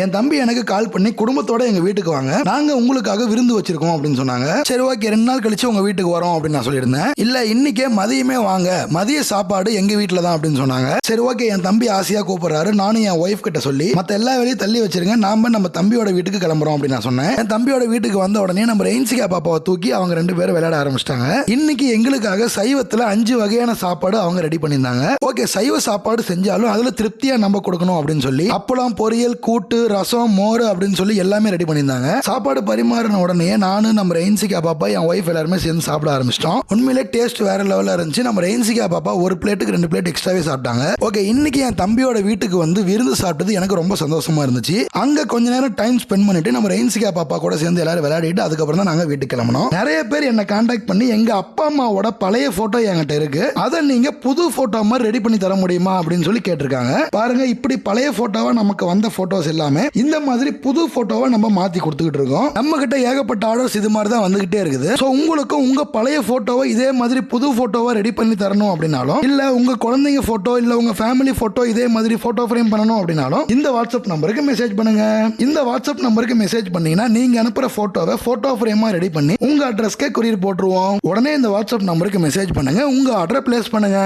என் தம்பி எனக்கு கால் பண்ணி குடும்பத்தோட எங்க வீட்டுக்கு வாங்க, நாங்க உங்களுக்காக விருந்து வச்சிருக்கோம் அப்படின்னு சொன்னாங்க. சரி ஓகே, 2 நாள் கழிச்சு உங்க வீட்டுக்கு வரோம் அப்படின்னு நான் சொல்லியிருந்தேன். இல்ல இன்னைக்கே மதியமே வாங்க, மதிய சாப்பாடு எங்க வீட்டுல தான் அப்படின்னு சொன்னாங்க. சரி ஓகே, என் தம்பி ஆசையா கூப்பிடுறாரு, நானும் என் ஒய்ஃப் கிட்ட சொல்லி மத்த எல்லா வேலையும் தள்ளி வச்சிருங்க, நாம நம்ம தம்பியோட வீட்டுக்கு கிளம்புறோம் அப்படின்னு நான் சொன்னேன். என் தம்பியோட வீட்டுக்கு வந்த உடனே நம்ம ரெயின்சிகா பாப்பாவை தூக்கி அவங்க 2 பேரும் விளையாட ஆரம்பிச்சிட்டாங்க. இன்னைக்கு எங்களுக்காக சைவத்துல 5 வகையான சாப்பாடு அவங்க ரெடி பண்ணியிருந்தாங்க. ஓகே, சைவ சாப்பாடு செஞ்சாலும் அதுல திருப்தியா நம்ம கொடுக்கணும் அப்படின்னு சொல்லி அப்பளம், பொரியல், கூட்டு, ரசம், மோர் அப்படின்னு சொல்லி எல்லாமே ரெடி பண்ணியிருந்தாங்க. சாப்பாடு பரிமாறின உடனே நானும் நம்ம ரெயின்சிகா பாப்பா, என் ஒய்ஃப் எல்லாருமே சேர்ந்து சாப்பிட ஆரம்பிச்சிட்டோம். உண்மையிலே டேஸ்ட் வேற லெவலில் இருந்துச்சு. நம்ம ரெயின்சிகா பாப்பா ஒரு பிளேட்டுக்கு 2 பிளேட் எக்ஸ்ட்ராவே சாப்பிட்டாங்க. ஓகே, இன்னைக்கு என் தம்பியோட வீட்டுக்கு வந்து விருந்து சாப்பிட்டது எனக்கு ரொம்ப சந்தோஷமா இருந்துச்சு. அங்க கொஞ்ச நேரம் டைம் ஸ்பெண்ட் பண்ணிட்டு நம்ம ரெயின்சிகா பாப்பா கூட சேர்ந்து எல்லாரும் விளையாடிட்டு அதுக்கப்புறம் தான் நாங்க வீட்டுக்கு கிளம்பணும். நிறைய பேர் என்ன கான்டாக்ட் பண்ணி எங்க அப்பா அம்மாவோட பழைய போட்டோ என்கிட்ட இருக்கு, அதை நீங்க புது போட்டோ மாதிரி ரெடி பண்ணி தர முடியுமா அப்படின்னு சொல்லி கேட்டிருக்காங்க. பாருங்க, இப்படி பழைய போட்டோவா நமக்கு வந்த போட்டோஸ் எல்லாமே இந்த மாதிரி புது போட்டோவை நம்ம மாத்தி கொடுத்துக்கிட்டு இருக்கோம். நம்ம கிட்ட ஏகப்பட்ட ஆர்டர்ஸ் இது மாதிரி தான் வந்துகிட்டே இருக்குது. சோ உங்களுக்கும் உங்க பழைய போட்டோவை இதே மாதிரி புது போட்டோவை ரெடி பண்ணி தரணும் அப்படின்னாலும், இல்ல உங்க குழந்தைங்க போட்டோ இல்ல உங்க ஃபேமிலி போட்டோ இதே மாதிரி போட்டோ ஃப்ரேம் பண்ணணும் அப்படின்னாலும் இந்த வாட்ஸ்அப் நம்பருக்கு மெசேஜ் பண்ணுங்க. இந்த வாட்ஸ்அப் நம்பருக்கு மெசேஜ் பண்ணீங்கன்னா நீங்க அனுப்புற போட்டோவை போட்டோ ஃப்ரேமா ரெடி பண்ணி உங்க அட்ரஸ்க்கே கொரியர் போட்டுருவோம். உடனே இந்த வாட்ஸ்அப் நம்பருக்கு மெசேஜ் பண்ணுங்க, உங்க ஆர்டரை பிளேஸ் பண்ணுங்க.